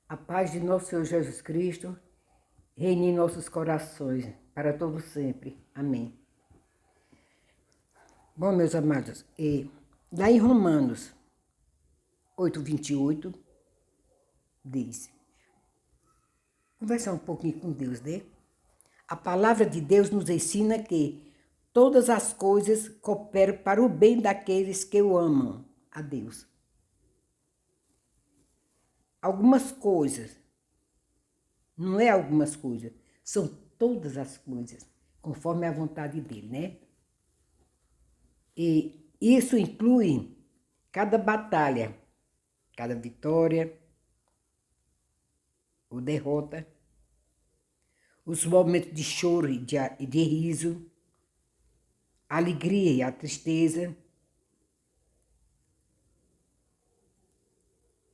A paz de nosso Senhor Jesus Cristo reine em nossos corações, para todo sempre. Amém. Bom, meus amados, lá em Romanos 8:28, diz, conversar um pouquinho com Deus, né? A palavra de Deus nos ensina que todas as coisas cooperam para o bem daqueles que o amam a Deus. Algumas coisas, não é algumas coisas, são todas as coisas, conforme a vontade dele, né? E isso inclui cada batalha, cada vitória ou derrota, os momentos de choro e de riso, a alegria e a tristeza,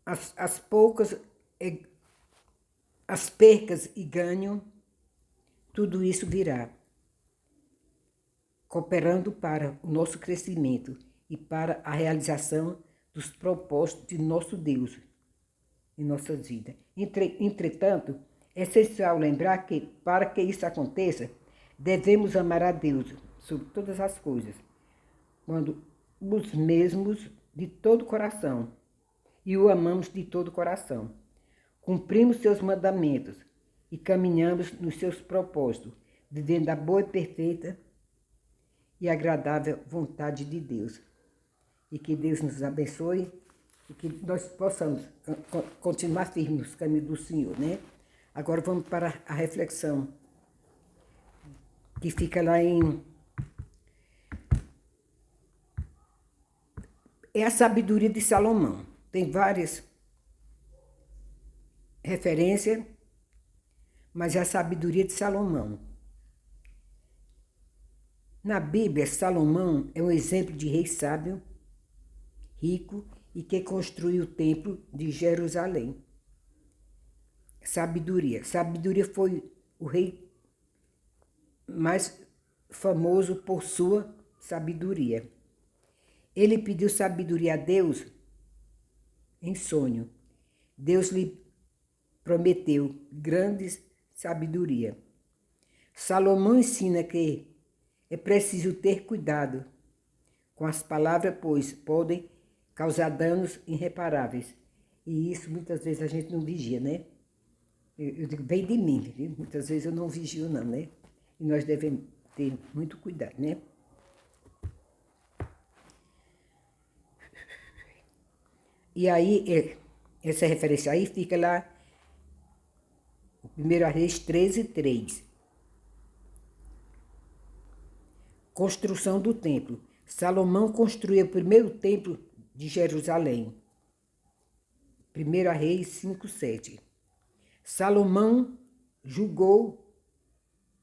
as percas e ganho, tudo isso virá, cooperando para o nosso crescimento e para a realização dos propósitos de nosso Deus em nossas vidas. Entretanto, é essencial lembrar que, para que isso aconteça, devemos amar a Deus sobre todas as coisas, quando os mesmos de todo o coração, e o amamos de todo o coração. Cumprimos seus mandamentos e caminhamos nos seus propósitos, vivendo a boa e perfeita e agradável vontade de Deus. E que Deus nos abençoe e que nós possamos continuar firmes nos caminhos do Senhor, né? Agora vamos para a reflexão, que fica lá em... É a sabedoria de Salomão. Tem várias referências, mas é a sabedoria de Salomão. Na Bíblia, Salomão é um exemplo de rei sábio, rico e que construiu o templo de Jerusalém. Sabedoria. Sabedoria foi o rei mais famoso por sua sabedoria. Ele pediu sabedoria a Deus em sonho. Deus lhe prometeu grande sabedoria. Salomão ensina que é preciso ter cuidado com as palavras, pois podem causar danos irreparáveis. E isso muitas vezes a gente não vigia, né? Eu digo, vem de mim, viu? Muitas vezes eu não vigio não, né? E nós devemos ter muito cuidado, né? E aí, essa referência aí fica lá, 1 Reis 13:3. Construção do templo. Salomão construiu o primeiro templo de Jerusalém. 1 Reis 5:7. Salomão julgou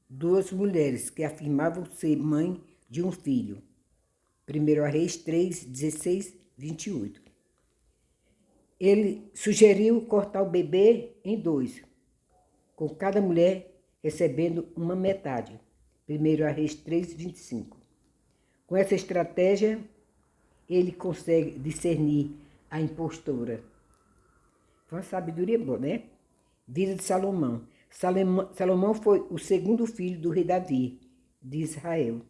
duas mulheres que afirmavam ser mãe de um filho. 1 Reis 3:16, 28. Ele sugeriu cortar o bebê em dois, com cada mulher recebendo uma metade. 1 Reis 3:25. Com essa estratégia, ele consegue discernir a impostora. Foi uma sabedoria boa, né? Vida de Salomão. Salomão foi o segundo filho do rei Davi, de Israel.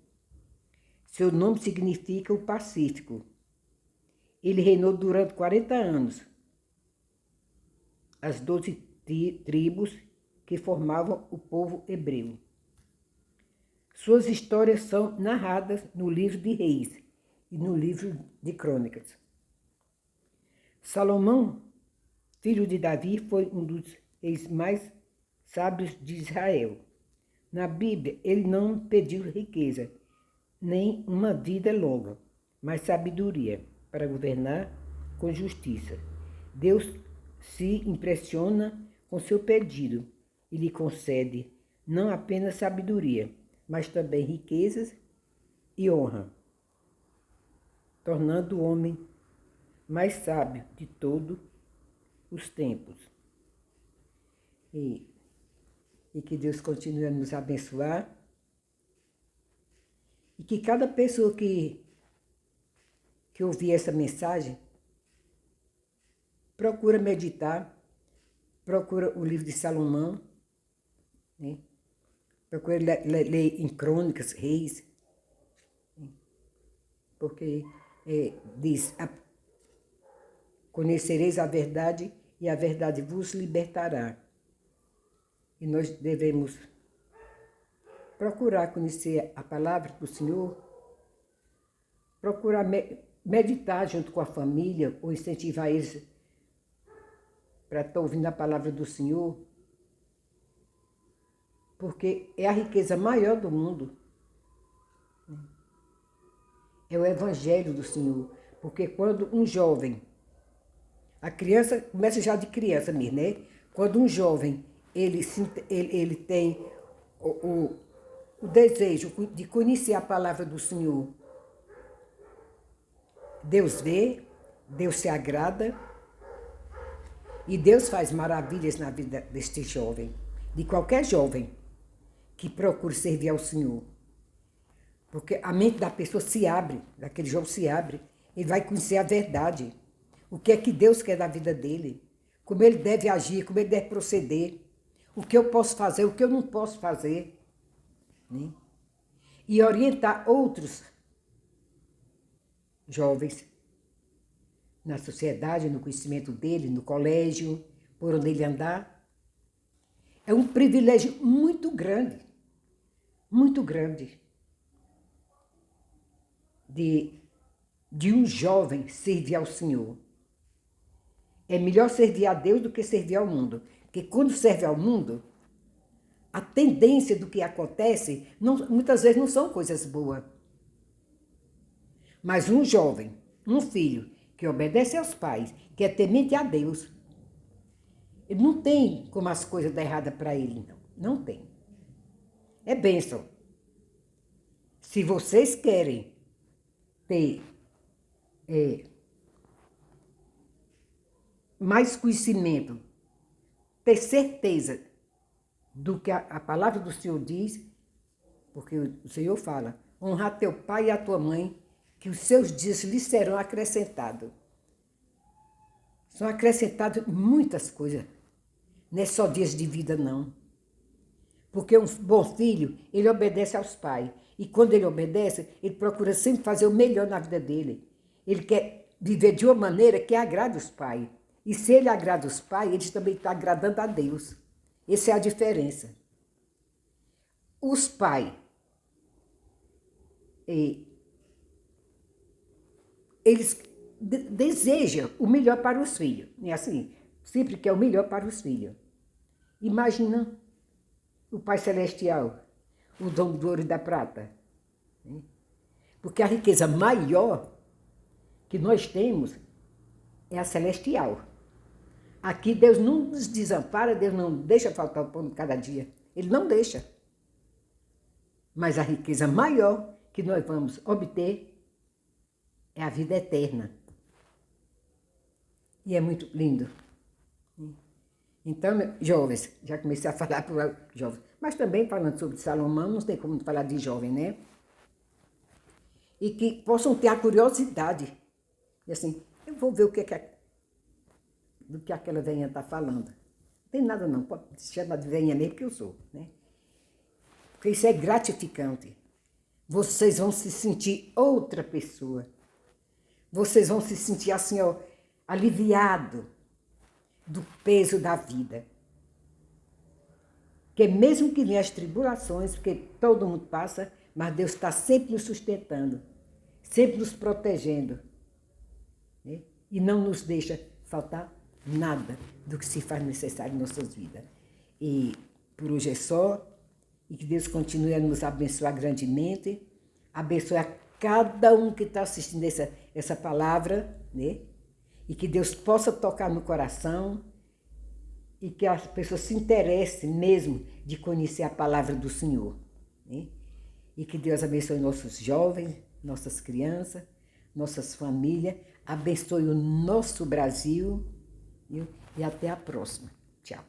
Seu nome significa o Pacífico. Ele reinou durante 40 anos. As 12 tribos que formavam o povo hebreu. Suas histórias são narradas no livro de Reis e no livro de Crônicas. Salomão, filho de Davi, foi um dos reis mais sábios de Israel. Na Bíblia, ele não pediu riqueza, nem uma vida longa, mas sabedoria para governar com justiça. Deus se impressiona com seu pedido e lhe concede não apenas sabedoria, mas também riquezas e honra, tornando o homem mais sábio de todos os tempos. E que Deus continue a nos abençoar. E que cada pessoa que ouvir essa mensagem procura meditar procura o livro de Salomão, né? Procura ler em Crônicas, Reis, né? Porque diz, conhecereis a verdade e a verdade vos libertará. E nós devemos procurar conhecer a palavra do Senhor, procurar meditar junto com a família ou incentivar eles para estar ouvindo a palavra do Senhor, porque é a riqueza maior do mundo. É o evangelho do Senhor. Porque quando um jovem, a criança, começa já de criança mesmo, né? Quando um jovem, ele tem o desejo de conhecer a palavra do Senhor, Deus vê, Deus se agrada e Deus faz maravilhas na vida deste jovem, de qualquer jovem que procure servir ao Senhor. Porque a mente da pessoa se abre, daquele jovem se abre, ele vai conhecer a verdade. O que é que Deus quer da vida dele, como ele deve agir, como ele deve proceder, o que eu posso fazer, o que eu não posso fazer, né? E orientar outros jovens na sociedade, no conhecimento dele, no colégio, por onde ele andar. É um privilégio muito grande de um jovem servir ao Senhor. É melhor servir a Deus do que servir ao mundo. Porque quando serve ao mundo, a tendência do que acontece, muitas vezes não são coisas boas. Mas um jovem, um filho, que obedece aos pais, que é temente a Deus, ele não tem como as coisas dar errada para ele, não. Não tem. É bênção. Se vocês querem ter mais conhecimento, ter certeza do que a palavra do Senhor diz, porque o Senhor fala, honrar teu pai e a tua mãe, que os seus dias lhes serão acrescentados. São acrescentados muitas coisas. Não é só dias de vida, não. Porque um bom filho, ele obedece aos pais. E quando ele obedece, ele procura sempre fazer o melhor na vida dele. Ele quer viver de uma maneira que agrade os pais. E se ele agrada os pais, ele também está agradando a Deus. Essa é a diferença. Os pais, eles desejam o melhor para os filhos. É assim, sempre quer o melhor para os filhos. Imagina o Pai Celestial, o dono do ouro e da prata. Porque a riqueza maior que nós temos é a celestial. Aqui Deus não nos desampara, Deus não deixa faltar o pão de cada dia. Ele não deixa. Mas a riqueza maior que nós vamos obter é a vida eterna. E é muito lindo. Então, jovens, já comecei a falar para jovens, mas também falando sobre Salomão, não tem como falar de jovem, né? E que possam ter a curiosidade. E assim, eu vou ver do que aquela velhinha está falando. Não tem nada não, pode se chamar de velhinha nem porque eu sou, né? Porque isso é gratificante. Vocês vão se sentir outra pessoa. Vocês vão se sentir assim, ó, aliviado do peso da vida. Porque mesmo que venham as tribulações, porque todo mundo passa, mas Deus está sempre nos sustentando, sempre nos protegendo, né? E não nos deixa faltar nada do que se faz necessário em nossas vidas. E por hoje é só, e que Deus continue a nos abençoar grandemente, abençoe a cada um que está assistindo essa palavra, né? E que Deus possa tocar no coração e que as pessoas se interessem mesmo de conhecer a palavra do Senhor, né? E que Deus abençoe nossos jovens, nossas crianças, nossas famílias, abençoe o nosso Brasil, viu? E até a próxima. Tchau.